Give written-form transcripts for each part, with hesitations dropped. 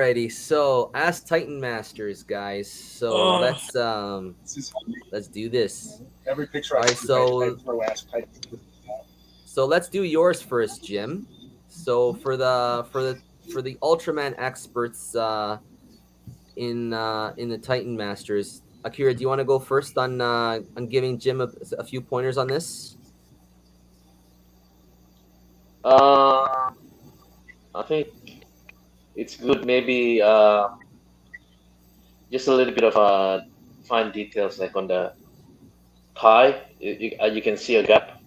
Alrighty, so AskTitanMasters, guys. So let's do this. Every picture All right, I throw Ask Titan. So let's do yours first, Jim. So for the Ultraman experts in the Titan Masters, Akira, do you want to go first on giving Jim a few pointers on this? I think it's good. Maybe just a little bit of fine details, like on the thigh. You can see a gap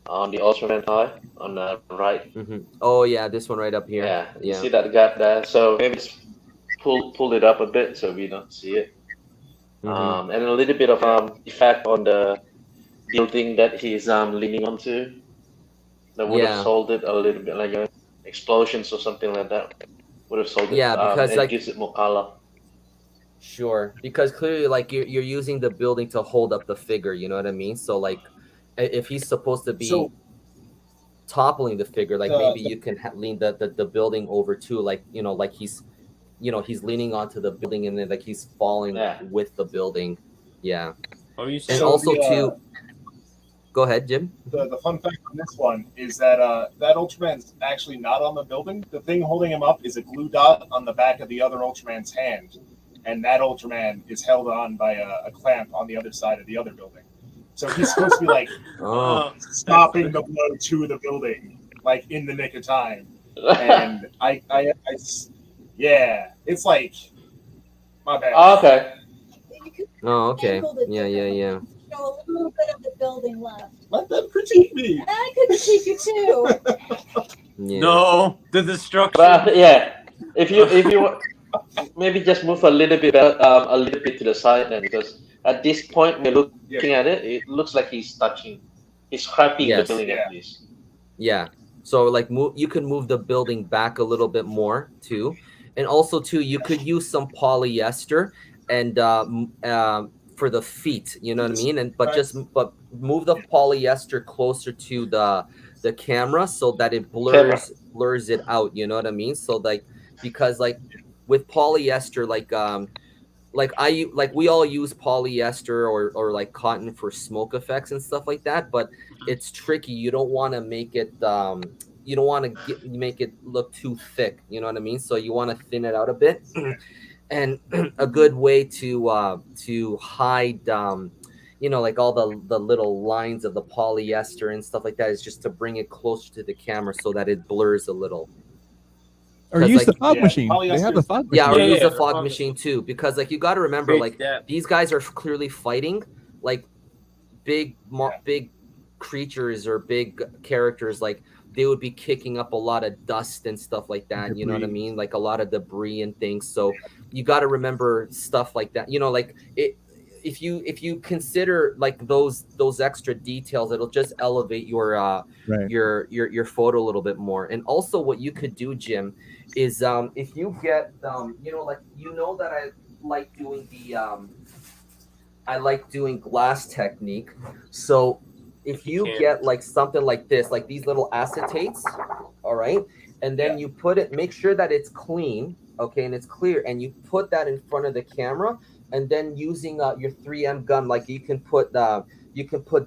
on the Ultraman thigh on the right. Oh yeah, this one right up here. Yeah, you see that gap there. So maybe just pull it up a bit so we don't see it. And a little bit of effect on the building that he's leaning onto. That would have sold it a little bit, like explosions or something like that. Would have sold it. Yeah, because it gives it more color. Sure, because clearly, like you're using the building to hold up the figure. You know what I mean? So like, if he's supposed to be toppling the figure, like maybe you can lean the building over too, like like he's leaning onto the building and then like he's falling with the building. Yeah. And also too. Go ahead, Jim. The fun fact on this one is that that Ultraman's actually not on the building. The thing holding him up is a glue dot on the back of the other Ultraman's hand, and that Ultraman is held on by a clamp on the other side of the other building. So he's supposed to be like stopping the blow to the building, like in the nick of time. And yeah, it's like my bad. Oh, okay. Oh, okay. Yeah. Show a little bit of the building left. Let them critique me. I could critique you too. No, the destruction. But yeah, if you maybe just move a little bit to the side then, because at this point we're looking at it, it looks like he's scrapping the building at least. Yeah. So like you can move the building back a little bit more too, and also too you could use some polyester and for the feet, you know what I mean? But move the polyester closer to the camera so that it blurs it out, you know what I mean? So like, because like with polyester, like we all use polyester or like cotton for smoke effects and stuff like that, but it's tricky. You don't want to make it make it look too thick, you know what I mean? So you want to thin it out a bit. And a good way to hide like all the little lines of the polyester and stuff like that is just to bring it closer to the camera so that it blurs a little. Or use the fog machine. They have the fog machine. Yeah, or use the fog machine too, because like you got to remember, like these guys are clearly fighting like big creatures or big characters. Like they would be kicking up a lot of dust and stuff like that. Debris. You know what I mean? Like a lot of debris and things. So you got to remember stuff like that. Like if you consider like those extra details, it'll just elevate your photo a little bit more. And also what you could do, Jim, is if you get that I like doing glass technique. So if you get like something like this, like these little acetates, all right, and then you put it, make sure that it's clean, okay, and it's clear, and you put that in front of the camera, and then using your 3M gun, like you can put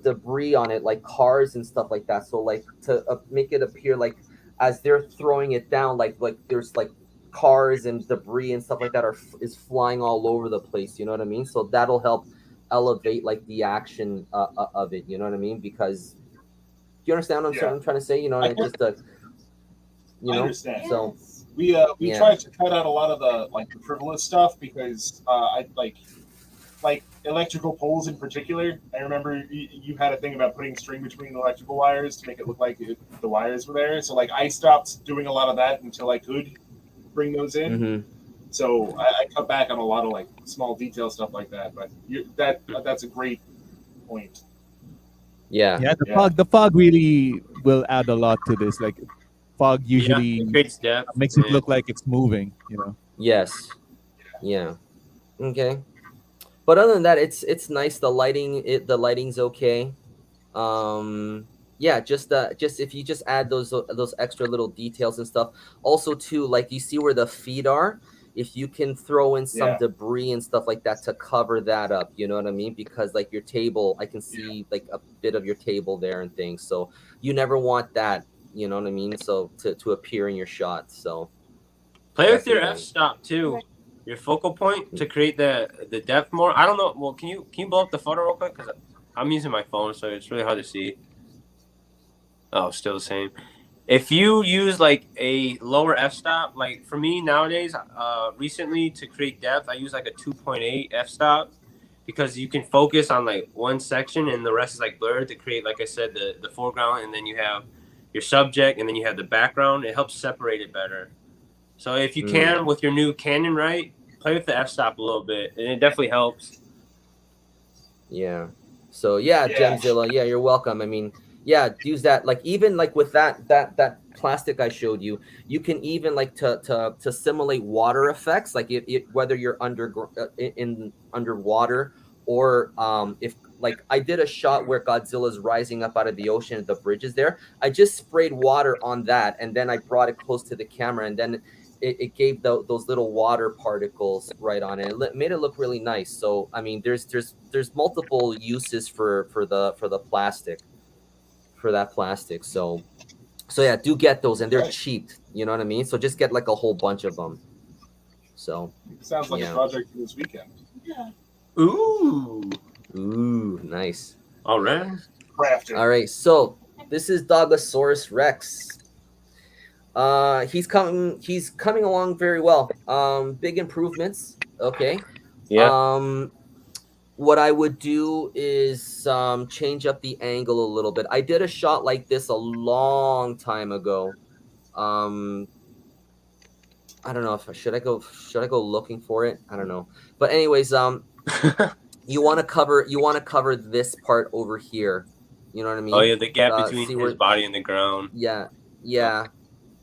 debris on it, like cars and stuff like that. So like to make it appear like as they're throwing it down, like there's like cars and debris and stuff like that is flying all over the place. You know what I mean? So that'll help elevate like the action of it, you know what I mean? Because do you understand what I'm trying to say? You know, I understand. So we tried to cut out a lot of the the frivolous stuff because I like electrical poles in particular. I remember you had a thing about putting string between electrical wires to make it look like the wires were there. So like I stopped doing a lot of that until I could bring those in. Mm-hmm. So I cut back on a lot of like small detail stuff like that, but that's a great point. Yeah. The fog really will add a lot to this. Like fog usually makes it look like it's moving. Yes. Yeah. Okay. But other than that, it's nice. The lighting's okay. Just if you just add those extra little details and stuff. Also too, like you see where the feet are. if you can throw in some debris and stuff like that to cover that up, you know what I mean? Because like your table, I can see like a bit of your table there and things. So you never want that, you know what I mean? So to appear in your shot. So play with your f-stop too, your focal point to create the depth more. I don't know. Well, can you blow up the photo real quick? Because I'm using my phone, so it's really hard to see. Oh, still the same. If you use like a lower f-stop, like for me nowadays, recently to create depth, I use like a 2.8 f-stop because you can focus on like one section and the rest is like blurred to create, like I said, the foreground, and then you have your subject and then you have the background. It helps separate it better. So if you can, with your new Canon, right, play with the f-stop a little bit, and it definitely helps. Yeah. So Gemzilla, you're welcome. I mean, use that, like even like with that plastic I showed you, you can even like to simulate water effects, like whether you're underwater or if like I did a shot where Godzilla's rising up out of the ocean and the bridge is there. I just sprayed water on that and then I brought it close to the camera and then it gave those little water particles right on it. It made it look really nice. So I mean, there's multiple uses for the plastic, for that plastic. So yeah, do get those, and they're cheap. You know what I mean? So just get like a whole bunch of them. So sounds like a project for this weekend. Yeah. Ooh, nice. All right. Crafting. All right. So this is Dogosaurus Rex. He's coming along very well. Big improvements. Okay. Yeah. What I would do is change up the angle a little bit. I did a shot like this a long time ago. I don't know if should I go looking for it. I don't know. But anyways, you want to cover this part over here. You know what I mean? Oh yeah, the gap between his body and the ground. Yeah.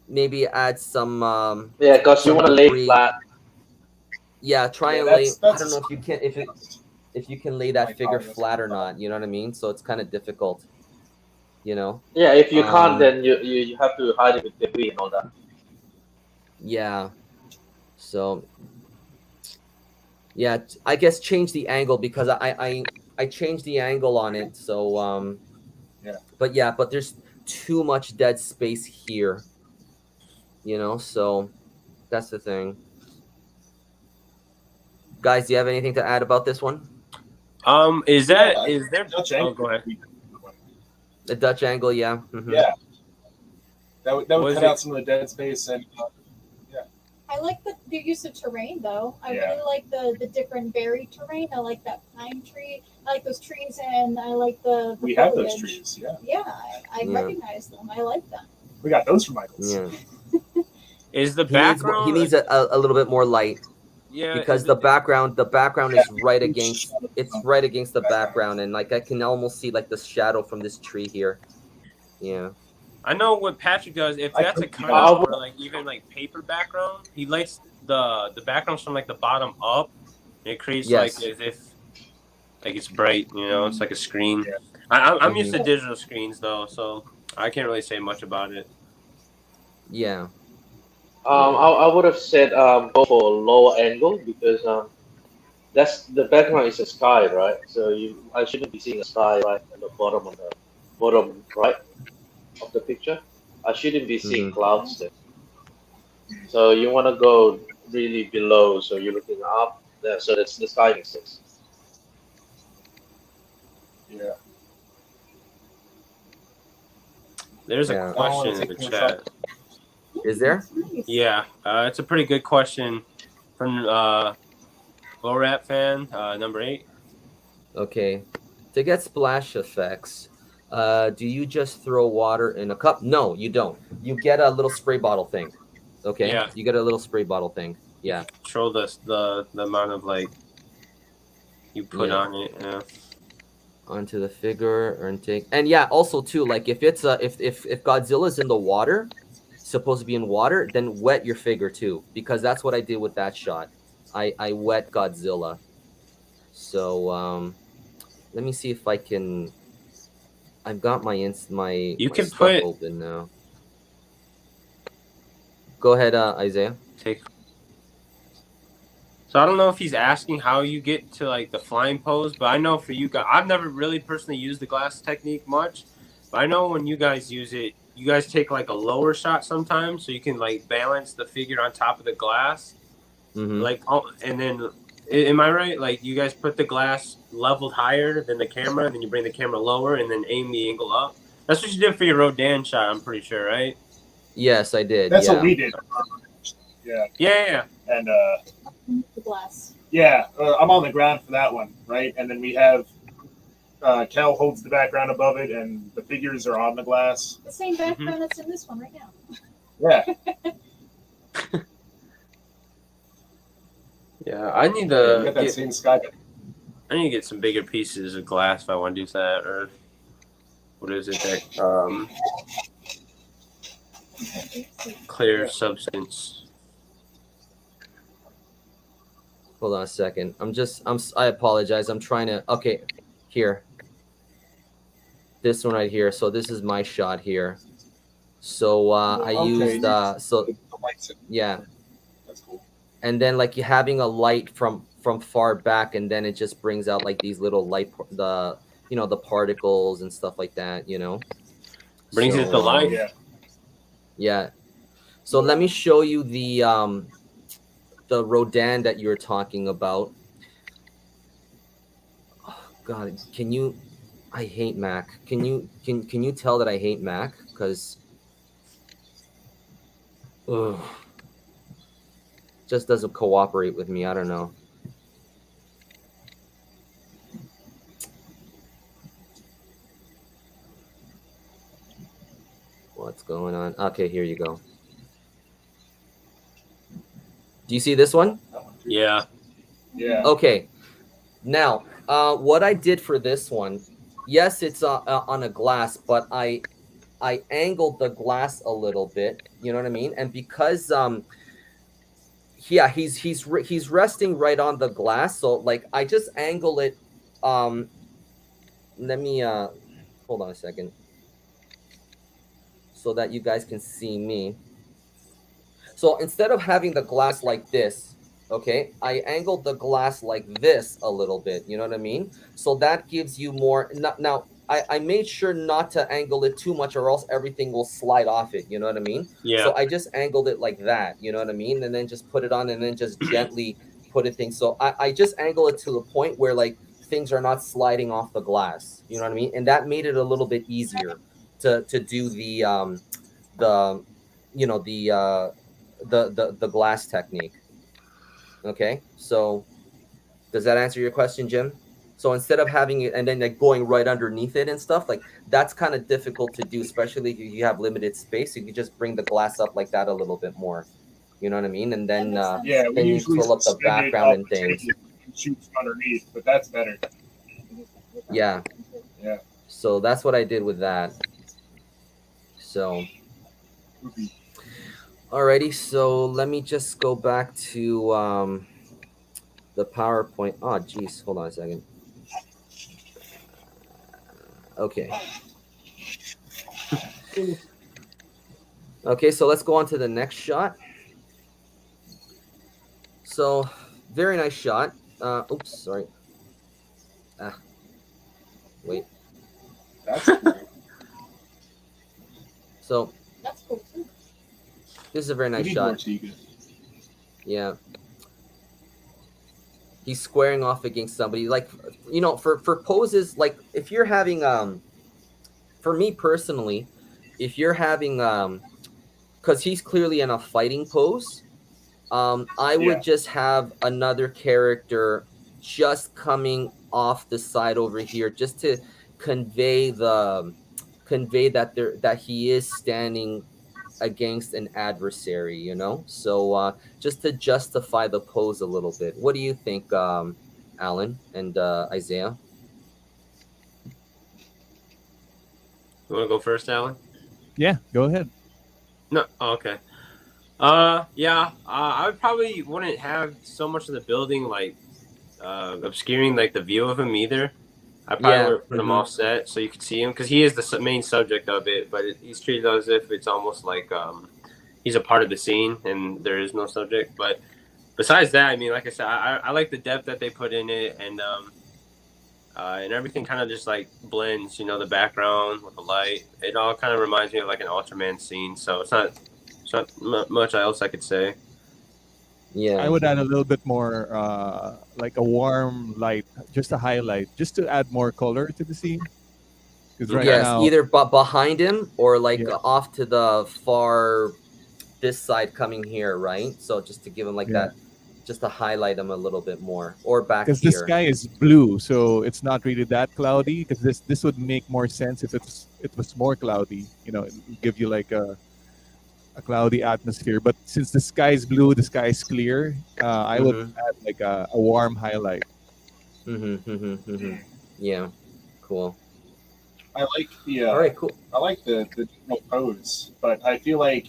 Maybe add some. Because you want to lay flat. Yeah, try and lay. I don't know if you can if you can lay that figure flat or not. You know what I mean? So it's kind of difficult. You know. Yeah, if you can't, then you have to hide it with debris and all that. Yeah. So. Yeah, I guess change the angle because I changed the angle on it. So But there's too much dead space here. You know, so that's the thing. Guys, do you have anything to add about this one? Is there? Dutch angle? Go ahead. The Dutch angle, yeah. Mm-hmm. Yeah. That would cut out some of the dead space and. I like the use of terrain though. I really like the different varied terrain. I like that pine tree. I like those trees, and I like the we foliage. have those trees. Yeah. Yeah, I recognize them. I like them. We got those from Michael's. Yeah. Is the background? He needs a little bit more light. Yeah. Because the background is right against the background, and like I can almost see like the shadow from this tree here. Yeah. I know what Patrick does. If that's a cutout or like even like paper background, he lights the backgrounds from like the bottom up. And it creates like as if like it's bright. You know, it's like a screen. Yeah. I'm used to digital screens though, so I can't really say much about it. Yeah. I would have said go for lower angle because that's the background is a sky, right? So I shouldn't be seeing a sky right at the bottom right of the picture. I shouldn't be seeing clouds there. So you want to go really below, so you're looking up there, so that's the sky makes sense. Yeah. There's a question in the chat. Is there? Yeah, it's a pretty good question from Lorap fan number 8. Okay, to get splash effects, do you just throw water in a cup? No, you don't. You get a little spray bottle thing. Okay. Yeah. You get a little spray bottle thing. Yeah. Control the amount of like you put on it. Yeah. Onto the figure or intake, and also too, like if it's if Godzilla's in the water, supposed to be in water, then wet your figure too, because that's what I did with that shot. I wet Godzilla. So let me see if I can. I've got my you can stuff put open now. Go ahead, Isaiah. So I don't know if he's asking how you get to like the flying pose, but I know for you guys, I've never really personally used the glass technique much, but I know when you guys use it, you guys take like a lower shot sometimes, so you can like balance the figure on top of the glass, like, and then, am I right? Like you guys put the glass leveled higher than the camera, and then you bring the camera lower, and then aim the angle up. That's what you did for your Rodin shot, I'm pretty sure, right? Yes, I did. That's what we did. Yeah. And the glass. Yeah, I'm on the ground for that one, right? And then we have Cal holds the background above it, and the figures are on the glass. The same background that's in this one right now. Yeah. Yeah, I need to get that same sky. I need to get some bigger pieces of glass if I want to do that, or what is it that clear substance. Hold on a second. I apologize. I'm trying to. Okay, here. This one right here. So this is my shot here. So I used yeah. That's cool. And then like you're having a light from far back, and then it just brings out like these little light, the particles and stuff like that. Brings it to life. Yeah. So let me show you the Rodin that you're talking about. Oh, God, can you? I hate Mac. Can you tell that I hate Mac? Because just doesn't cooperate with me. I don't know. What's going on? Okay, here you go. Do you see this one? Yeah. Yeah. Okay. Now, what I did for this one, yes, it's on a glass, but I angled the glass a little bit. You know what I mean? And because he's resting right on the glass, so like I just angle it. Let me hold on a second, so that you guys can see me. So instead of having the glass like this, okay, I angled the glass like this a little bit. You know what I mean? So that gives you more. Now, I made sure not to angle it too much, or else everything will slide off it. You know what I mean? Yeah. So I just angled it like that. You know what I mean? And then just put it on, and then just gently put it things. So I just angle it to the point where like things are not sliding off the glass. You know what I mean? And that made it a little bit easier to do the glass technique. Okay, so does that answer your question, Jim? So instead of having it and then like going right underneath it and stuff, like that's kind of difficult to do, especially if you have limited space. You can just bring the glass up like that a little bit more. You know what I mean? And then then you fill up the background and things. Shoots underneath, but that's better. Yeah. Yeah. So that's what I did with that. So. Alrighty, so let me just go back to the PowerPoint. Oh, geez, hold on a second. Okay. Okay, so let's go on to the next shot. So, very nice shot. Oops, sorry. Wait. That's cool. So. That's cool too. This is a very nice shot. Yeah. He's squaring off against somebody. Like, for poses, like if you're having, for me personally, if you're having, because he's clearly in a fighting pose, I would just have another character just coming off the side over here, just to convey that he is standing against an adversary, so just to justify the pose a little bit. What do you think, Alan and Isaiah? You want to go first, Alan? Yeah, go ahead. No, okay. I probably wouldn't have so much of the building like obscuring like the view of him either. I probably would put him off set so you could see him, because he is the main subject of it, but he's treated as if it's almost like he's a part of the scene and there is no subject. But besides that, I mean, like I said, I like the depth that they put in it, and everything kind of just like blends. You know, the background with the light. It all kind of reminds me of like an Ultraman scene. So it's not much else I could say. Yeah, I would add a little bit more, like a warm light, just a highlight, just to add more color to the scene. Because right now, either behind him or like Yeah. off to the far this side coming here, right? So just to give him like that, just to highlight him a little bit more, or back here. because the sky is blue, so it's not really that cloudy. Because this would make more sense if it was more cloudy. You know, it would give you like a cloudy atmosphere. But since the sky is blue, the sky is clear. I would add like a warm highlight. Yeah, cool. I like the all right, cool. I like the general pose, but I feel like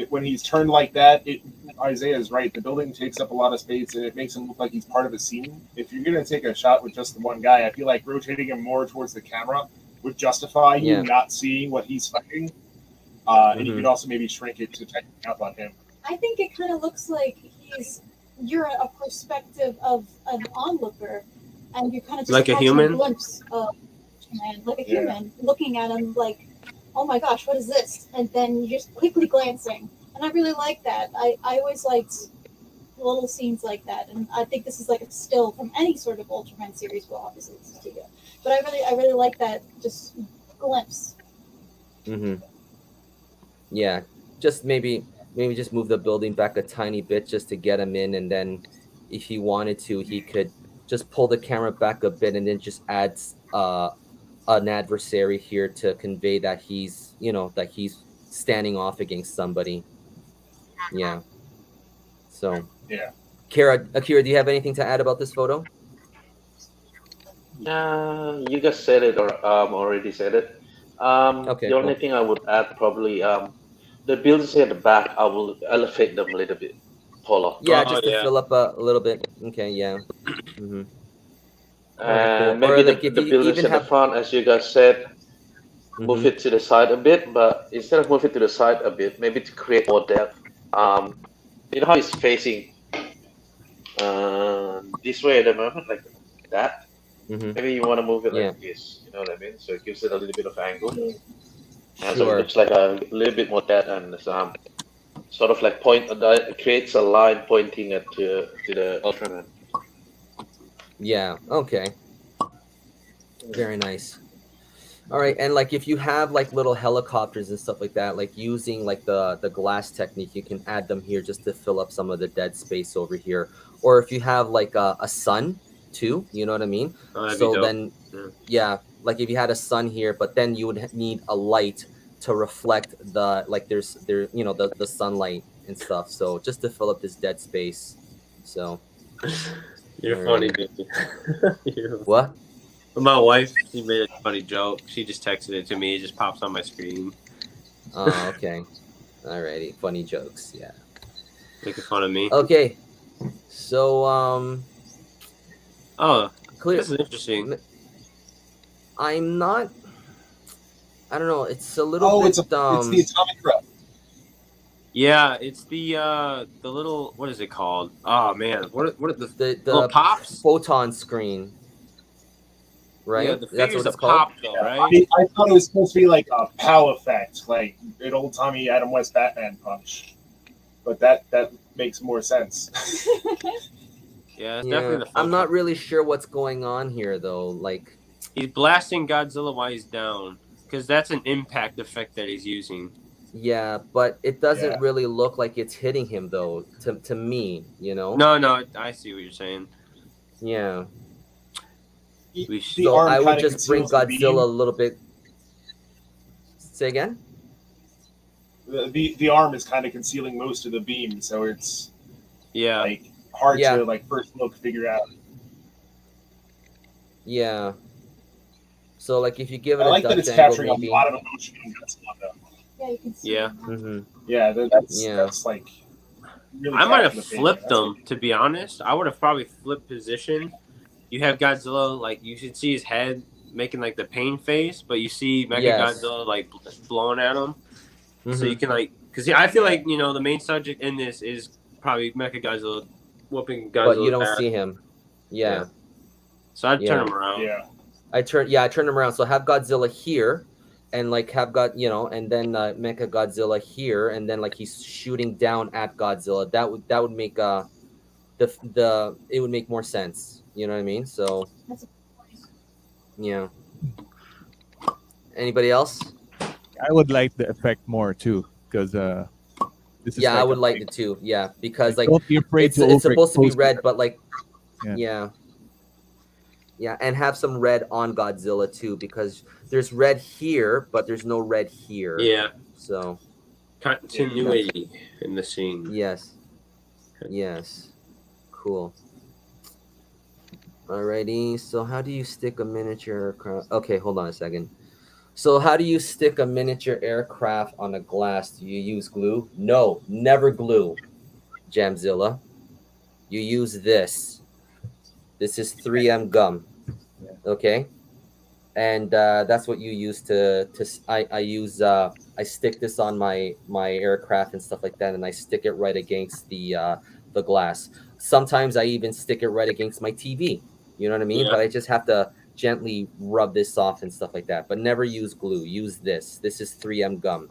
when he's turned like that, Isaiah is right. The building takes up a lot of space, and it makes him look like he's part of a scene. If you're gonna take a shot with just the one guy, I feel like rotating him more towards the camera would justify you not seeing what he's fighting. And you could also maybe shrink it to tighten up on him. I think it kind of looks like you're a perspective of an onlooker, and you kind of just like a human glimpse of man, like a human looking at him like, oh my gosh, what is this? And then you're just quickly glancing. And I really like that. I always liked little scenes like that. And I think this is like a still from any sort of Ultraman series. Well, obviously this is Giga. But I really like that just glimpse. Yeah. Just maybe just move the building back a tiny bit just to get him in, and then if he wanted to, he could just pull the camera back a bit and then just add an adversary here to convey that he's standing off against somebody. Yeah. So Akira, do you have anything to add about this photo? You guys said it, or already said it. Okay, the only thing I would add probably the buildings at the back, I will elevate them a little bit taller. Yeah, just to fill up a little bit. Okay, yeah. And maybe the buildings at the front, as you guys said, move it to the side a bit, but instead of moving it to the side a bit, maybe to create more depth. You know how it's facing this way at the moment, like that? Maybe you want to move it like this, you know what I mean? So it gives it a little bit of angle. And so it looks like a little bit more depth, and sort of like it creates a line pointing to the Ultraman. Yeah, okay. Very nice. All right, and like if you have like little helicopters and stuff like that, like using like the glass technique, you can add them here just to fill up some of the dead space over here. Or if you have like a sun too, you know what I mean? So then, like if you had a sun here, but then you would need a light to reflect the sunlight and stuff. So just to fill up this dead space. So you're funny, baby. What? My wife, she made a funny joke. She just texted it to me. It just pops on my screen. Oh, okay. Alrighty. Funny jokes. Yeah. Making fun of me. Okay. So, clear. This is interesting. I'm not. I don't know. It's a little bit. It's the atomic breath. Yeah, it's the little, what is it called? Oh man, what are the little pops? Photon screen. Right? Yeah, the That's what it's pop, called. though, right? I thought it was supposed to be like a POW effect, like an old Tommy Adam West Batman punch. But that makes more sense. Yeah, it's definitely the I'm not really sure what's going on here though. Like he's blasting Godzilla while he's down, because that's an impact effect that he's using. Yeah, but it doesn't really look like it's hitting him though. To me, you know. No, I see what you're saying. Yeah. So I would just bring Godzilla a little bit. Say again? The arm is kind of concealing most of the beam, so it's like hard to like first look figure out. Yeah. So like if you give it I like that it's capturing a lot of emotion in Godzilla though. Yeah, you can see. Yeah. That's like. Really I might have flipped them, to be honest. I would have probably flipped position. You have Godzilla, like, you should see his head making, like, the pain face, but you see Mechagodzilla, like, blowing at him. So you can, like, because I feel like, you know, the main subject in this is probably Mechagodzilla whooping but you Godzilla's don't ass. see him. Yeah. So I'd turn Yeah. him around. Yeah. I turn him around. So have Godzilla here, and like have and then Mecha Godzilla here, and then like he's shooting down at Godzilla. That would make it would make more sense. You know what I mean? So yeah. Anybody else? I would like the effect more too, because this is Yeah, like I would like it too. Yeah, because like don't be afraid it's to supposed to be overexpose red, it. but like Yeah. yeah, and have some red on Godzilla too, because there's red here, but there's no red here. Yeah. So continuity in the scene. yes. Cool. Alrighty. So how do you stick a miniature aircraft? Okay, hold on a second. So how do you stick a miniature aircraft on a glass? Do you use glue? No, never glue, Jamzilla. You use this. This is 3M gum. Okay? And that's what you use I stick this on my aircraft and stuff like that, and I stick it right against the glass. Sometimes I even stick it right against my TV. You know what I mean? Yeah. But I just have to gently rub this off and stuff like that. But never use glue. Use this. This is 3M gum.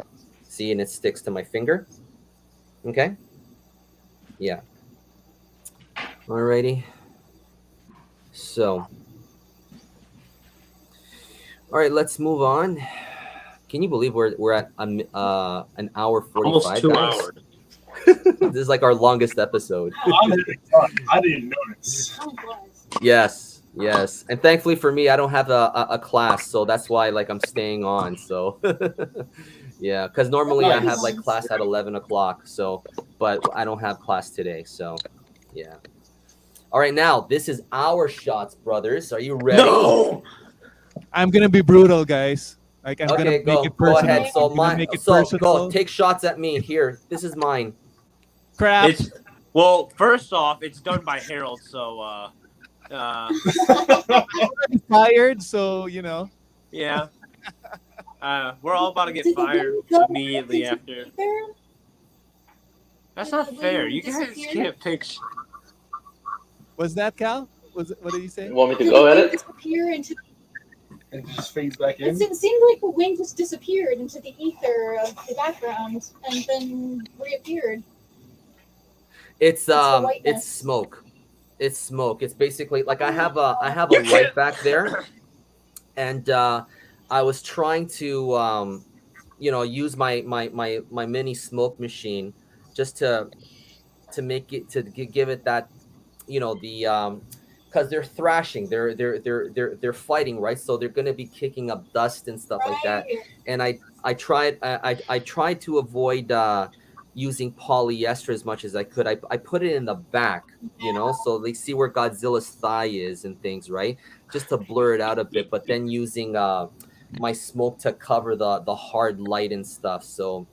See, and it sticks to my finger. Okay? Yeah. Alrighty. So, all right, let's move on. Can you believe we're at an hour 45? Almost 2 guys? hours. This is like our longest episode. I didn't notice. Yes. And thankfully for me, I don't have a class, so that's why like I'm staying on. So yeah, because normally I have like class at 11 o'clock. So, but I don't have class today. So yeah. All right, now this is our shots, brothers. Are you ready? No. I'm gonna be brutal, guys. Like I'm Okay, gonna make it go personal. ahead. So I'm gonna make it go personal. take shots at me. Here, this is mine. Crap. Well, first off, it's done by Harold, so I'm tired, so you know. yeah. We're all about to get Did the fired wind go immediately into after. there? That's Did not the fair. wind You guys disappear? can't pick. Was that Cal? What did you say? You want me to Did go the at wind it? disappear into? And just fades back in. It seemed like the wind just disappeared into the ether of the background and then reappeared. It's the whiteness. it's smoke. It's smoke. It's basically like I have a light back there, and I was trying to use my mini smoke machine just to make it give it that because they're thrashing, they're fighting, right? So they're gonna be kicking up dust and stuff like that. Right. And I tried to avoid using polyester as much as I could. I put it in the back, so they see where Godzilla's thigh is and things, right? Just to blur it out a bit, but then using my smoke to cover the hard light and stuff. So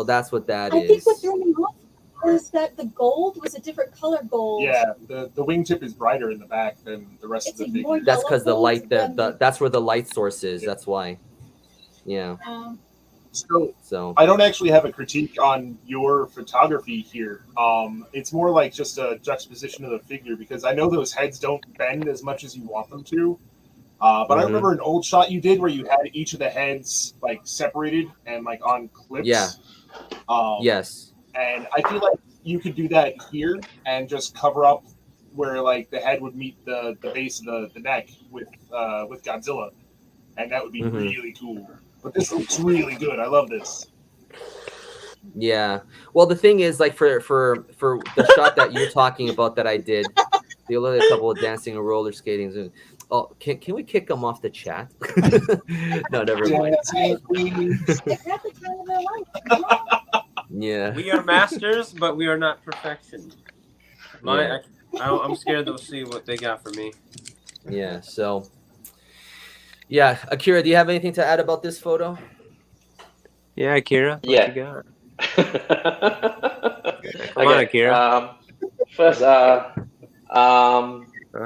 that's what that is. I think what threw me off was that the gold was a different color gold. Yeah, the wingtip is brighter in the back than the rest It's of the like figure. more That's because the yellow light, gold that's where the light source is. That's why. Yeah. So I don't actually have a critique on your photography here. It's more like just a juxtaposition of the figure, because I know those heads don't bend as much as you want them to. But I remember an old shot you did where you had each of the heads like separated and like on clips. Yeah. Yes. And I feel like you could do that here and just cover up where like the head would meet the base of the neck with Godzilla, and that would be really cool. But this looks really good. I love this. Yeah. Well, the thing is, like for the shot that you're talking about that I did, the other couple of dancing and roller skating. Oh, can we kick them off the chat? No, never mind. They're at the time of their life. Yeah. We are masters, but we are not perfection. I'm scared they'll see what they got for me. Yeah. So. Yeah, Akira, do you have anything to add about this photo? Yeah, Akira. What Yeah. you got? Come on, Akira. First,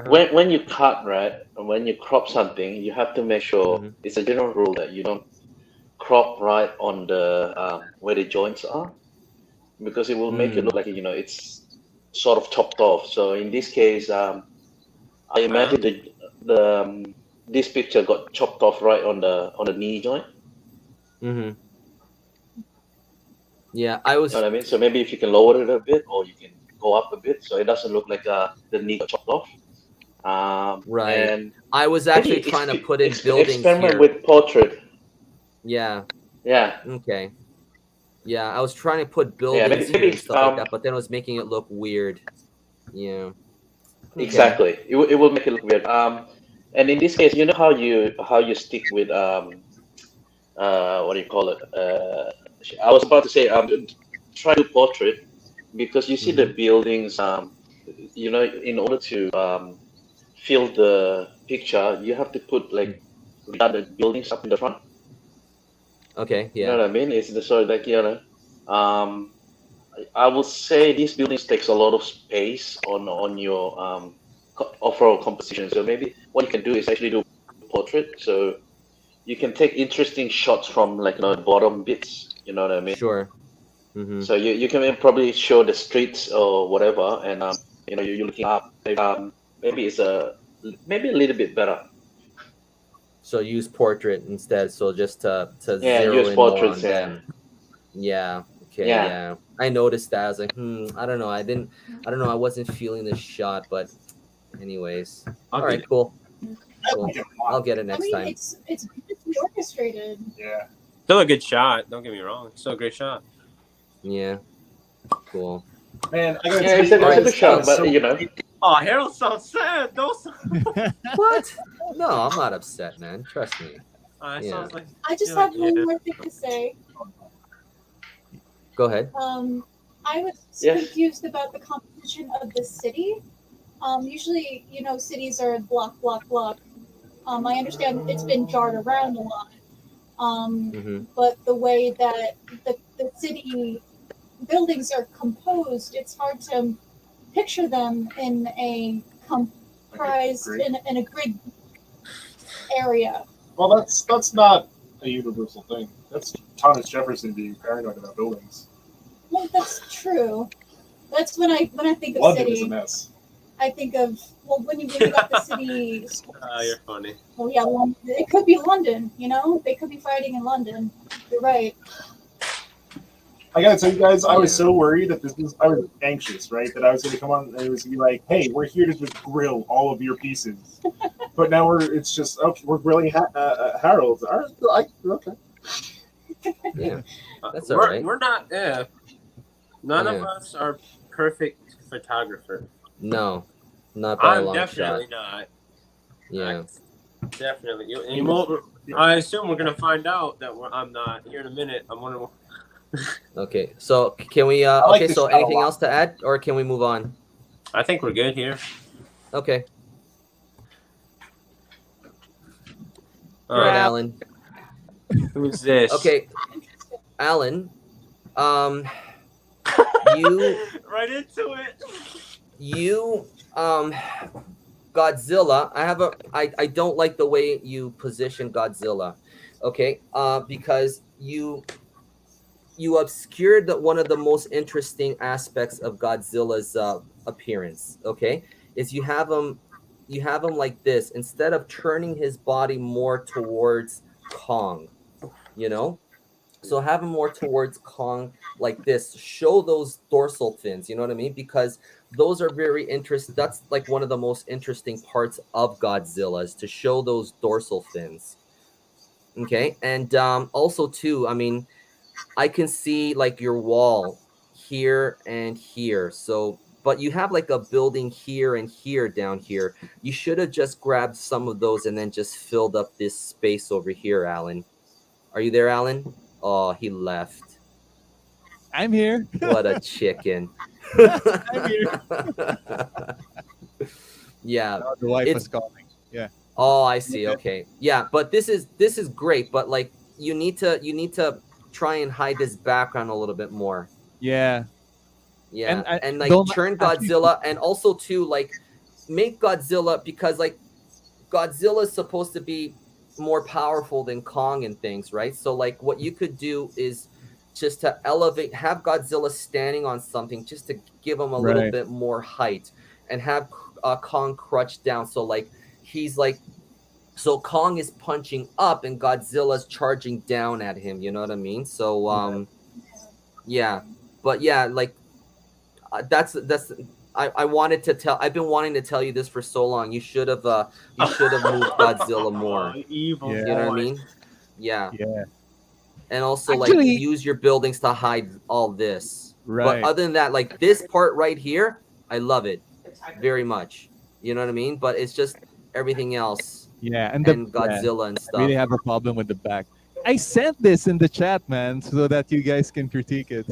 when you cut, right, and when you crop something, you have to make sure it's a general rule that you don't crop right on the where the joints are, because it will make it look like it's sort of chopped off. So in this case, I imagine this picture got chopped off right on the knee joint. Mm-hmm. Yeah, I was. You know what I mean? So maybe if you can lower it a bit, or you can go up a bit, so it doesn't look like the knee got chopped off. Right. And I was actually trying to put in buildings experiment here. with portrait. Yeah. Yeah. Okay. Yeah, I was trying to put buildings maybe here and stuff like that, but then it was making it look weird. Yeah. Okay. Exactly. It will make it look weird. And in this case, you know how you stick with what do you call it? I was about to say try to portrait, because you see the buildings. You know, in order to fill the picture, you have to put like the buildings up in the front. Okay. Yeah. You know what I mean? It's the sort of like, you know, I would say these buildings takes a lot of space on your overall composition. So maybe what you can do is actually do portrait. So you can take interesting shots from like, you know, the bottom bits. You know what I mean? Sure. Mm-hmm. So you can probably show the streets or whatever, and you know, you're looking up. Maybe it's maybe a little bit better. So use portrait instead. So just to Yeah, zero use in more on portraits. them. Yeah. Okay. Yeah. Yeah. I noticed that. I was like, I don't know. I don't know. I wasn't feeling this shot, but anyways. All right. Cool. Cool. I'll get it next time. It's beautifully orchestrated. Yeah. Still a good shot. Don't get me wrong. It's still a great shot. Yeah. Cool. Man, I gotta Yeah, tell it's you a guys, good shot, but so you know. Oh, Harold sounds sad. Those. What? No, I'm not upset, man. Trust me. Yeah. Sounds like. I just have one more thing to say. Go ahead. I was Yes. confused about the composition of the city. Usually, you know, cities are block, block, block. I understand it's been jarred around a lot. But the way that the city buildings are composed, it's hard to picture them in a comprised in a grid area. Well, that's not a universal thing. That's Thomas Jefferson being paranoid about buildings. Well, that's true. That's when I think of London city. is a mess. I think of when you got the city. You're funny. Well, yeah, it could be London. You know, they could be fighting in London. You're right. I gotta tell you guys, I was so worried that I was anxious, right? That I was gonna come on and it was gonna be like, hey, we're here to just grill all of your pieces. But now it's just, okay, we're grilling Harold. All right, okay. Yeah, that's all right. We're not. Yeah. None of us are perfect photographers. No, not by a long definitely shot. not. Yeah. Definitely. I assume we're gonna find out that I'm not here in a minute. I'm wondering. Okay, so can we? like Okay, so this shot a anything lot. else to add, or can we move on? I think we're good here. Okay. All All right, Alan. Who's this? Okay, Alan. You Right into it. you Godzilla. I don't like the way you position Godzilla. Okay, because you obscured one of the most interesting aspects of Godzilla's appearance. Okay, is you have him like this instead of turning his body more towards Kong. You know, so have him more towards Kong like this. Show those dorsal fins. You know what I mean? Because those are very interesting. That's like one of the most interesting parts of Godzilla is to show those dorsal fins. Okay, and also too, I mean, I can see like your wall here and here. So, but you have like a building here and here down here. You should have just grabbed some of those and then just filled up this space over here, Alan. Are you there, Alan? Oh, he left. I'm here. What a chicken. I'm here. Yeah. The wife was calling. Yeah. Oh, I see. Okay. Yeah, but this is great, but like you need to try and hide this background a little bit more. Yeah. Yeah. And And like turn Godzilla and also too like make Godzilla, because like Godzilla is supposed to be more powerful than Kong and things, right? So like what you could do is just to elevate, have Godzilla standing on something just to give him a little bit more height, and have Kong crouched down. So like he's like, so Kong is punching up and Godzilla's charging down at him. You know what I mean? So yeah, but yeah, like that's. I wanted to tell. I've been wanting to tell you this for so long. You should have moved Godzilla more. Evil. You know what I mean? Yeah. Yeah. And also, Actually, like, use your buildings to hide all this. Right. But other than that, like this part right here, I love it very much. You know what I mean? But it's just everything else. Yeah, and Godzilla and stuff. I really have a problem with the back. I sent this in the chat, man, so that you guys can critique it.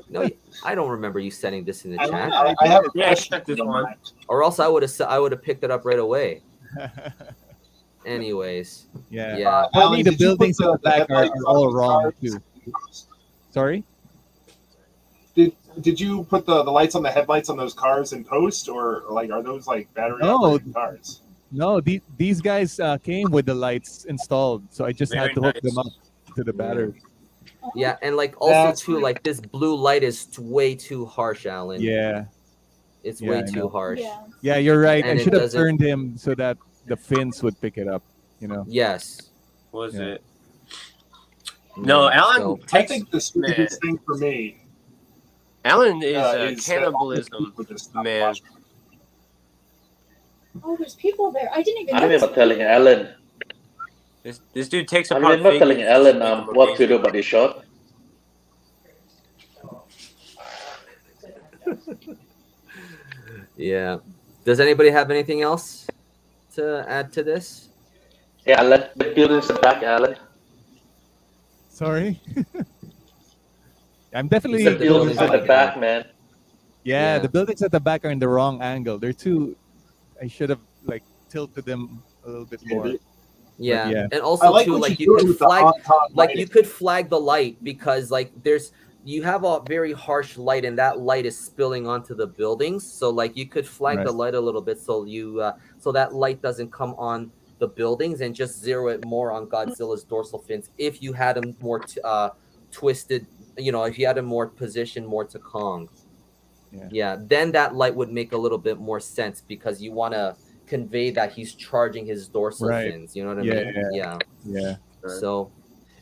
No, I don't remember you sending this in the chat. I have a Yeah, question. check this one. Or else I would have picked it up right away. Anyways, yeah. Yeah. I mean, the did you put buildings at the back are headlights on all those wrong cars? too. Sorry? Did you put the lights on the headlights on those cars in post, or like are those like battery operated cars? No, these guys came with the lights installed, so I just had to hook them up to the battery. yeah, and like also That's too, right. like this blue light is way too harsh, Alan. Yeah, It's Yeah, way I too know. harsh. Yeah. yeah, you're right. And I it should have doesn't- turned him so that the fins would pick it up. You know. Yes. Was Yeah. it? No, Alan So- I takes. think the stupidest thing for me Alan is is that cannibalism. people just stop man. watching. Oh, there's people there. I didn't even I notice. remember telling Alan. This dude takes I apart remember telling figures Alan to make them what to amazing. do about this shot. Yeah. Does anybody have anything else to add to this? Yeah, Alan. The building's back, Alan. Sorry. I'm definitely. The the building's building's at the back, back, man. Yeah, Yeah. the buildings at the back are in the wrong angle. They're too. I should have like tilted them a little bit more. Yeah. yeah. And I also like too, what like you you do could with the flag, on-top like lighting. you could flag the light because like you have a very harsh light and that light is spilling onto the buildings. So like you could flag the light a little bit so so that light doesn't come on the buildings and just zero it more on Godzilla's dorsal fins if you had him more twisted, if you had him more positioned more to Kong. Yeah, then that light would make a little bit more sense because you want to convey that he's charging his dorsal fins. You know what I mean? Yeah. So,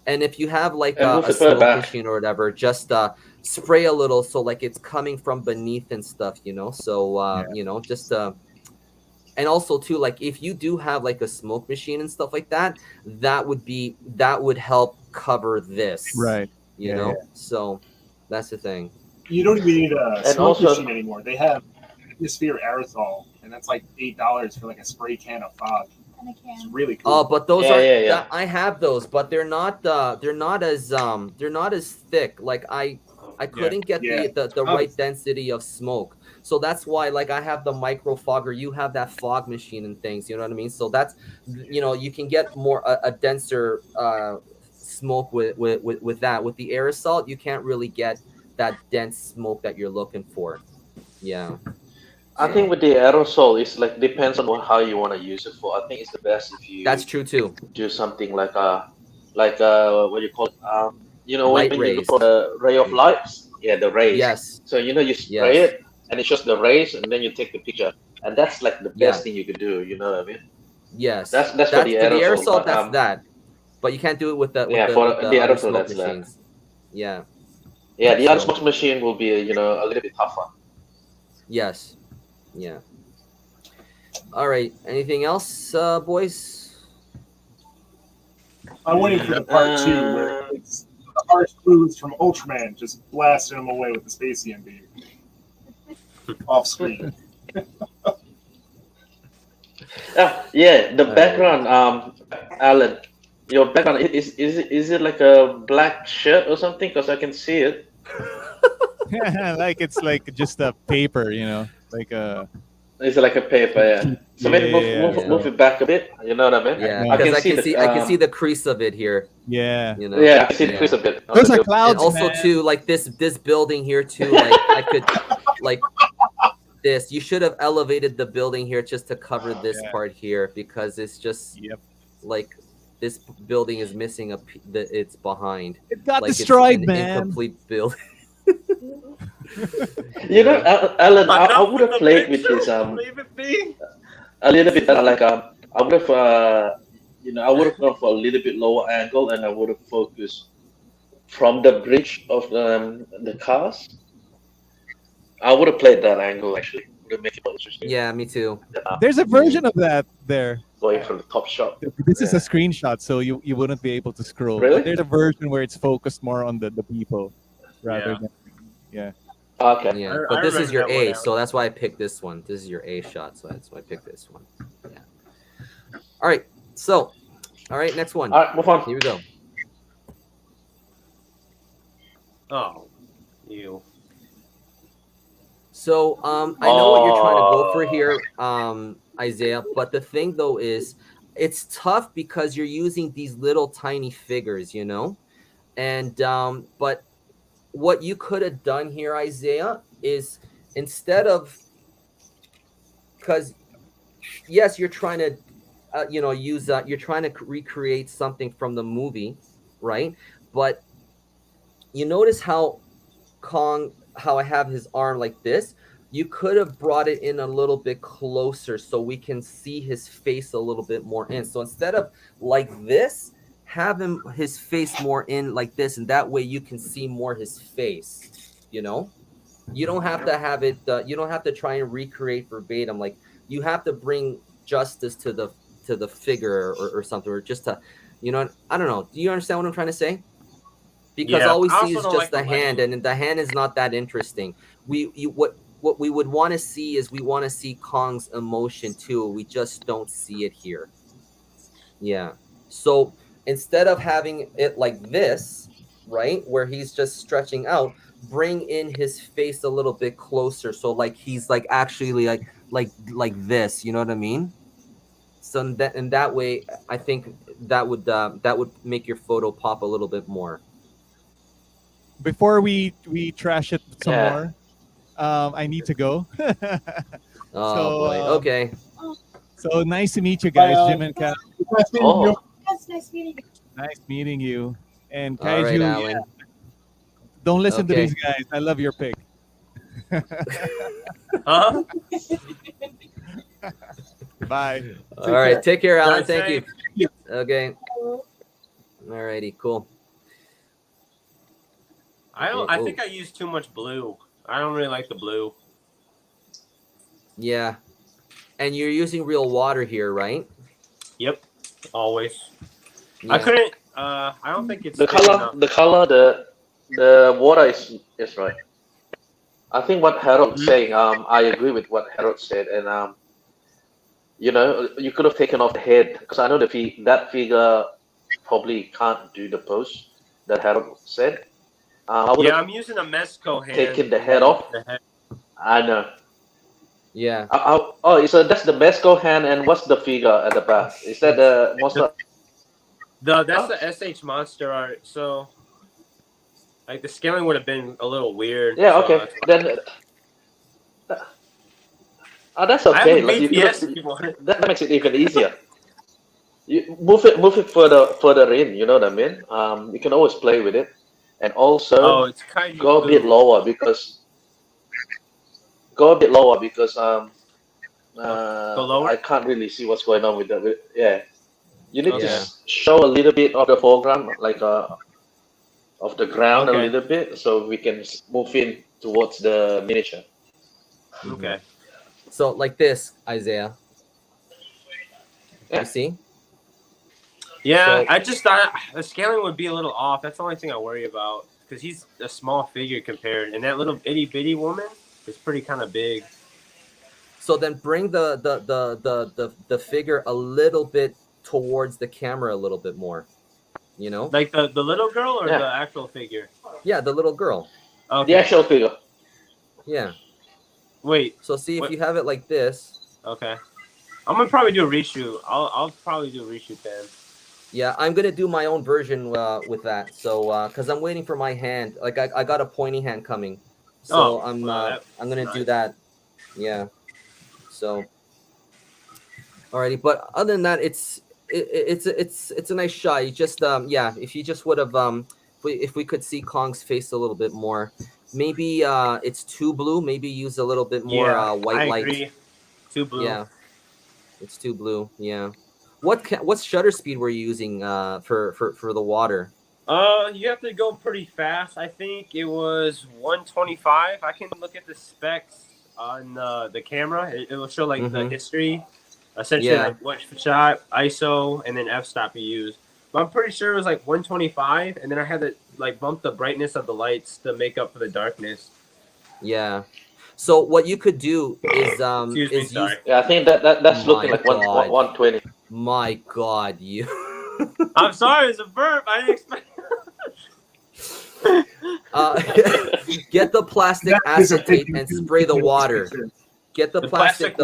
and if you have like And a move it further smoke back. machine or whatever, just spray a little so like it's coming from beneath and stuff. So just and also too, like if you do have like a smoke machine and stuff like that, that would help cover this. Right. You know. So that's the thing. You don't even need a And smoke also- machine anymore. They have atmosphere aerosol, and that's like $8 for like a spray can of fog. And I It's can. really cool. Oh, but those Yeah, are yeah. I have those, but they're not as thick. Like I couldn't get the right density of smoke. So that's why like I have the micro fogger, you have that fog machine and things, you know what I mean? So that's you can get more a denser smoke with that. With the aerosol, you can't really get that dense smoke that you're looking for. Yeah. I think with the aerosol, it's like depends on how you want to use it for. I think it's the best if you That's true too. do something like what do you call it? Light when you rays. look for the ray of lights. Yeah, the rays. Yes. So you spray it, and it's just the rays, and then you take the picture, and that's like the best thing you could do. You know what I mean? Yes. That's for the aerosol. But, that's that. But you can't do it with the for with the other aerosol, smoke that's that. machines. Yeah. Yeah, the other So- smoke machine will be a little bit tougher. Yes. Yeah. All right. Anything else, boys? I'm waiting for the part 2 where it's the harsh clues from Ultraman just blasting him away with the space EMP off screen. The background, Alan, your background is it like a black shirt or something? Because I can see it. Like it's like just a paper, like a. It's like a paper, yeah. So maybe move it back a bit. You know what I mean? Yeah. I Because can I can see the crease of it here. Yeah. You know. Yeah, I can see the crease a bit. Those are clouds, And also man. too, like this building here too. Like I could like this. You should have elevated the building here just to cover this part here because it's just Yep. like this building is missing it's behind. It got Like destroyed, it's an man. incomplete building. You know, Alan, I Enough would have the played with picture. this Leave it be. a little bit better. Like I would have I would have gone for a little bit lower angle, and I would have focused from the bridge of the cars. I would have played that angle actually. Would have made it more interesting. Yeah, me too. There's a version of that there. Going from the top shot. This is a Yeah. screenshot, so you wouldn't be able to scroll. Really? But there's a version where it's focused more on the people rather Yeah. than yeah. Okay. Yeah, I but this is remember your that one A, now. so that's why I picked this one. This is your A shot, so that's why I picked this one. Yeah. All right. So, all right, next one. All right, move on. Here we go. Oh, you. So, I know what you're trying to go for here, Isaiah. But the thing though is, it's tough because you're using these little tiny figures, you know, and but what you could have done here, Isaiah, is instead of, because yes, you're trying to, use you're trying to recreate something from the movie, right? But you notice how how I have his arm like this. You could have brought it in a little bit closer so we can see his face a little bit more in. So instead of like this, have his face more in like this, and that way you can see more his face. You know, you don't have to have it. You don't have to try and recreate verbatim. Like you have to bring justice to the figure or something, or just to, I don't know. Do you understand what I'm trying to say? Because Yeah, all we I see also is don't just like the the hand, and the hand is not that interesting. What we would want to see is we want to see Kong's emotion too. We just don't see it here. Yeah. So instead of having it like this, right, where he's just stretching out, bring in his face a little bit closer. So like he's like actually like this. You know what I mean? So in that way, I think that would make your photo pop a little bit more. Before we trash it some Yeah. more, I need to go. Oh So, boy. Okay. So nice to meet you guys, Bye, Jim and Kat. Nice meeting you. Oh, That's nice meeting you. Nice meeting you. And All right, Kaiju, Alan. yeah, don't listen to Okay. these guys. I love your pick. Huh? Bye. All right. Take care, Alan. Drive Thank safe. you. Okay. All righty. Cool. I think I used too much blue. I don't really like the blue. Yeah. And you're using real water here, right? Yep, always. Yeah. I couldn't. I don't think it's the thick enough. the water is right. I think what Harold's saying. I agree with what Harold said, and you could have taken off the head, because I know that figure probably can't do the pose that Harold said. I would Yeah, have I'm using a Mesco hand. taken the head off. The head. I know. Yeah. So that's the Mesco hand, and what's the figure at the back? Is that the monster? That's the SH monster art. So, like the scaling would have been a little weird. Yeah. so Okay. that's why- Then. That's I have okay. a Like you BTS could if you want. that makes it even easier. You move it further in. You know what I mean? You can always play with it, and also Oh, it's Kaiju. go a bit lower because lower? I can't really see what's going on with that. Yeah, you need to Yeah. show a little bit of the foreground, like of the ground a Okay. little bit, so we can move in towards the miniature. Okay. So like this, Isaiah. Yeah. You see? Yeah, So- I just thought the scaling would be a little off. That's the only thing I worry about, because he's a small figure compared, and that little itty bitty woman is pretty kind of big. So then bring the figure a little bit towards the camera a little bit more. You know? Like the little girl or Yeah. the actual figure? Yeah, the little girl. Okay. The actual figure. Yeah. Wait. So see if What? you have it like this. Okay. I'm gonna probably do a reshoot. I'll probably do a reshoot then. Yeah, I'm gonna do my own version with that. So because I'm waiting for my hand. Like I got a pointy hand coming. So Oh, I'm well, I'm gonna do nice. that. Yeah. So alrighty, but other than that, it's a nice shot. You just yeah, if you just would have if we could see Kong's face a little bit more, maybe it's too blue. Maybe use a little bit more white light. I agree. Too blue. Yeah, it's too blue. Yeah. What shutter speed were you using for the water? You have to go pretty fast. I think it was 125. I can look at the specs on the camera. It will show like the history, essentially like what shot, ISO, and then f-stop you use. But I'm pretty sure it was like 125, and then I had to like bump the brightness of the lights to make up for the darkness. Yeah. So what you could do is Excuse me, sorry. Yeah, I think that's looking like 120. My God, you. I'm sorry, it's a burp. I didn't expect. Get the plastic acetate and spray the water. Get the plastic.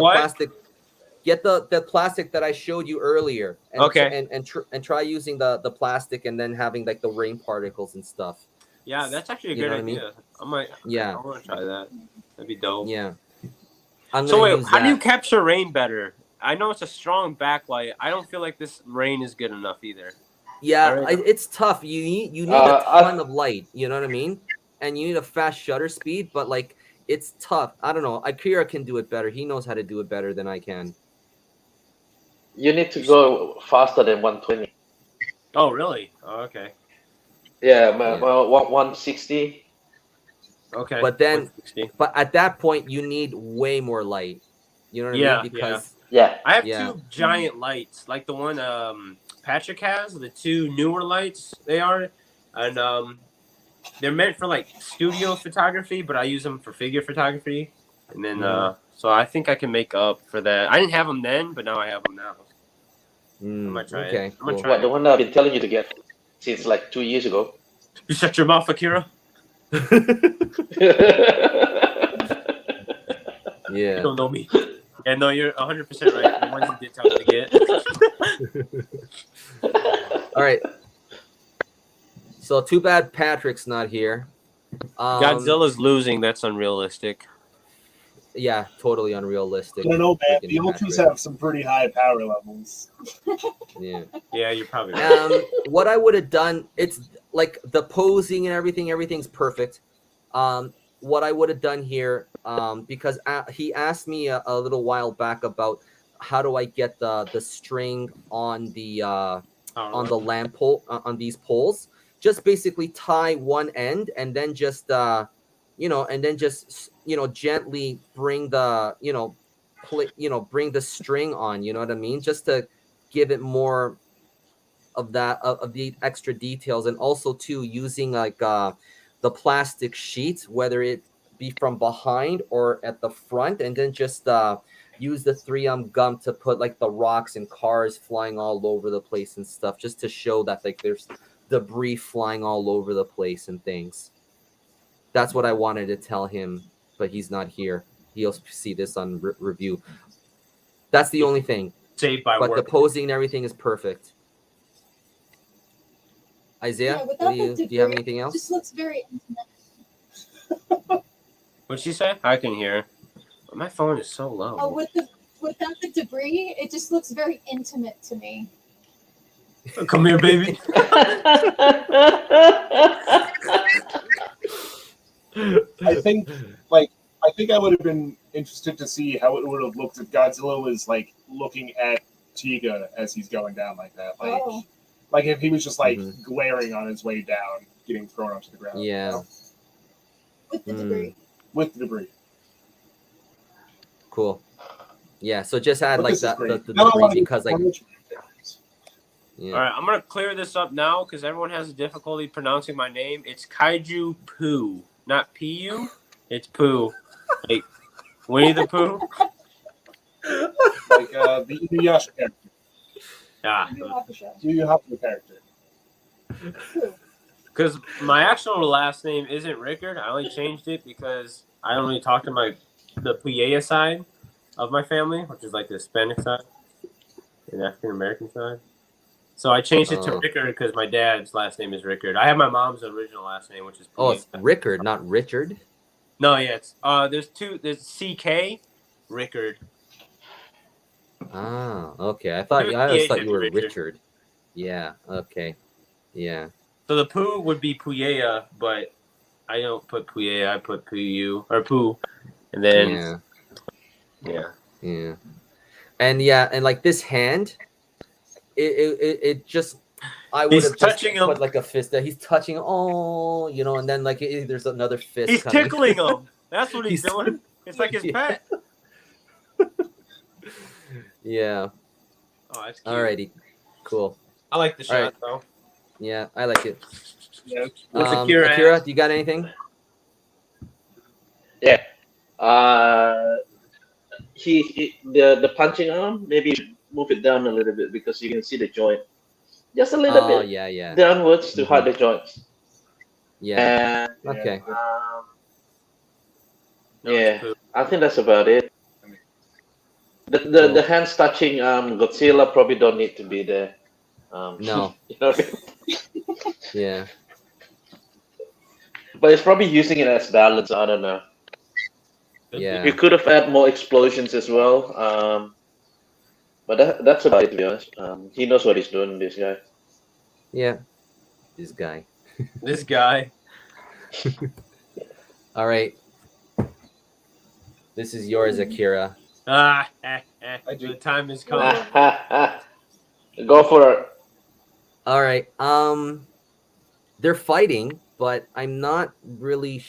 Get the plastic that I showed you earlier. And, okay. And try using the plastic and then having like the rain particles and stuff. Yeah, that's actually a good idea. I might. Yeah. I want to try that. That'd be dope. Yeah. So wait, how do you capture rain better? I know it's a strong backlight. I don't feel like this rain is good enough either. Yeah, it's tough. You need a ton of light. You know what I mean? And you need a fast shutter speed, but like it's tough. I don't know. Akira can do it better. He knows how to do it better than I can. You need to go faster than 120. Oh, really? Oh, okay. Yeah, 160. Okay. But then, but at that point, you need way more light. You know what I mean? Because I have two giant lights, like the one Patrick has. The two newer lights they are, and they're meant for like studio photography, but I use them for figure photography. And then, so I think I can make up for that. I didn't have them then, but now I have them now. I might try it. I'm gonna try the one that I've been telling you to get since like 2 years ago. You shut your mouth, Akira. Yeah. You don't know me. Yeah, no, you're 100% right. The ones you did tell me to get. All right. So too bad Patrick's not here. Godzilla's losing. That's unrealistic. Yeah, totally unrealistic. I don't know, man. The Ultras have some pretty high power levels. Yeah. Yeah, you're probably right. What I would have done, it's like the posing and everything's perfect. What I would have done here, because he asked me a little while back about how do I get the string on the lamp pole on these poles. Just basically tie one end and then just gently bring the bring the string on. You know what I mean? Just to give it more of that of the extra details, and also too using like the plastic sheet, whether it be from behind or at the front, and then just use the 3M gum to put like the rocks and cars flying all over the place and stuff, just to show that like there's debris flying all over the place and things. That's what I wanted to tell him, but he's not here. He'll see this on review. That's the only thing. Saved by but work. The posing and everything is perfect. Isaiah, do you have anything else? It just looks very intimate. What'd she say? I can hear. My phone is so low. Oh, without the debris, it just looks very intimate to me. Come here, baby. I think I would have been interested to see how it would have looked if Godzilla was like looking at Tiga as he's going down like that. Like if he was just like glaring on his way down, getting thrown onto the ground. Yeah. You know? With the debris. With the debris. Cool. Yeah, so just add like the debris because like. Yeah. All right, I'm gonna clear this up now because everyone has difficulty pronouncing my name. It's Kaiju.Pu, not Pu. It's Pooh, like Winnie the Pooh. Like the Inuyasha character. Yeah. Yu Hakusho character. Because my actual last name isn't Rickard. I only changed it because I only talk to the Puya side of my family, which is like the Hispanic side and African American side. So I changed it to Rickard because my dad's last name is Rickard. I have my mom's original last name, which is Puya. Oh, it's Rickard, not Richard. No, yeah, it's there's CK, Rickard. Ah, okay. I always thought you were Richard. Yeah. Okay. Yeah. So the Pu would be Puya, but I don't put Puya. I put Pu or Pu, and then yeah. And like this hand, it just I would have just put like a fist that he's touching. Oh, and then like there's another fist. He's coming. tickling him. That's what he's doing. It's like his pet. Yeah. Oh, that's cute. Alrighty. Cool. I like the shot though. Yeah, I like it. Yeah. Akira, do you got anything? Yeah. The punching arm, maybe move it down a little bit because you can see the joint. Just a little bit. Yeah. Downwards to hide the joints. Yeah. And, okay. I think that's about it. The hands touching Godzilla probably don't need to be there. No. You know what I mean? Yeah. But it's probably using it as balance. I don't know. Yeah. You could have had more explosions as well. But that's about it, to be honest. He knows what he's doing, this guy. Yeah. This guy. This guy. All right. This is yours, Akira. The time has come. Go for it. All right. They're fighting, but I'm not really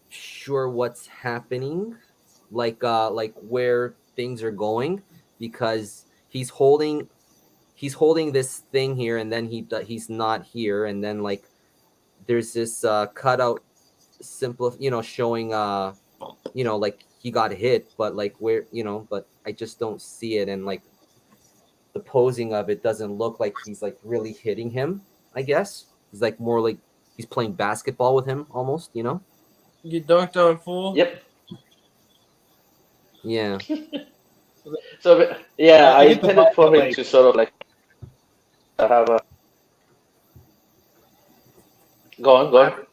sure what's happening, like where things are going, because he's holding this thing here, and then he's not here, and then like there's this cutout showing like he got hit, but like where but I just don't see it, and like the posing of it doesn't look like he's like really hitting him. I guess he's like more like he's playing basketball with him almost, You dunked on, fool. Yep. Yeah. So I intended for him to sort of like have a. Go on.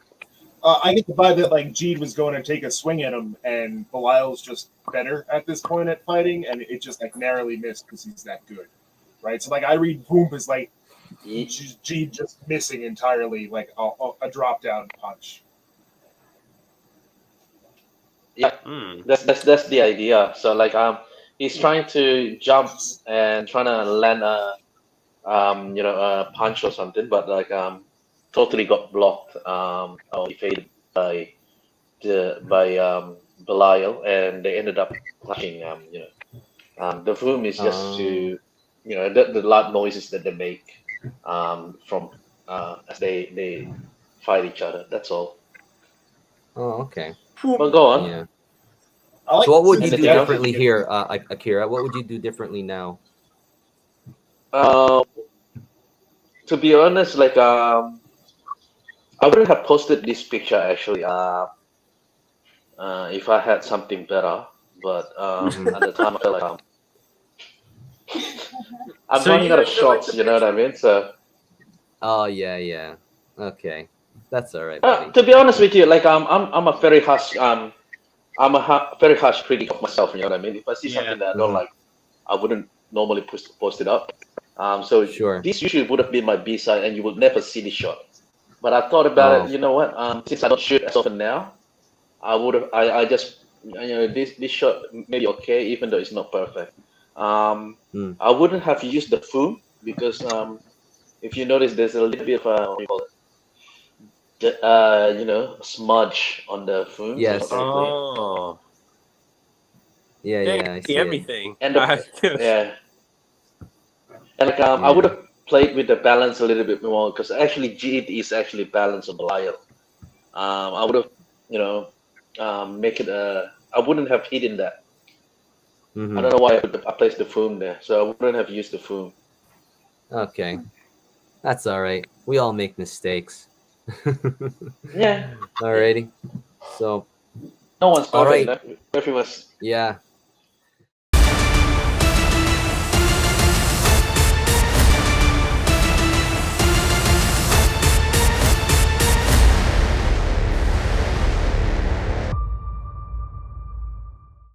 I get the vibe that like Jeed was going to take a swing at him, and Belial's just better at this point at fighting, and it just like narrowly missed because he's that good, right? So like I read Boom as like Jeed just missing entirely, like a drop down punch. Yeah, that's the idea. So like he's trying to jump and trying to land a punch or something, but like totally got blocked or evaded by Belial, and they ended up clutching. The Vroom is just to the loud noises that they make from as they fight each other. That's all. Oh, okay. Well, go on. Yeah. Like So what would you do Anything else? differently here, Akira? What would you do differently now? To be honest, like I wouldn't have posted this picture actually. If I had something better, but at the time I felt like I'm running out of shots. You know what I mean? So. Oh yeah. Okay, that's all right. Buddy. To be honest with you, like I'm a very harsh very harsh critic of myself. You know what I mean? If I see something that I don't like, I wouldn't normally post it up. So Sure. This usually would have been my B side, and you would never see the shot. But I thought about it. You know what? Since I don't shoot as often now, I would have. I just this shot may be okay, even though it's not perfect. I wouldn't have used the Fu because if you notice, there's a little bit of what do you call it? Smudge on the Fu. Yes. Oh. Yeah. I see everything. And yeah. And like I would have played with the balance a little bit more because actually Jeed is actually balanced on Belial. I would have make it I wouldn't have hidden that. I don't know why I placed the Foom there, so I wouldn't have used the Foom. Okay, that's all right. We all make mistakes. Yeah. Alrighty. So. No one's perfect. All right. Everyone's. Yeah.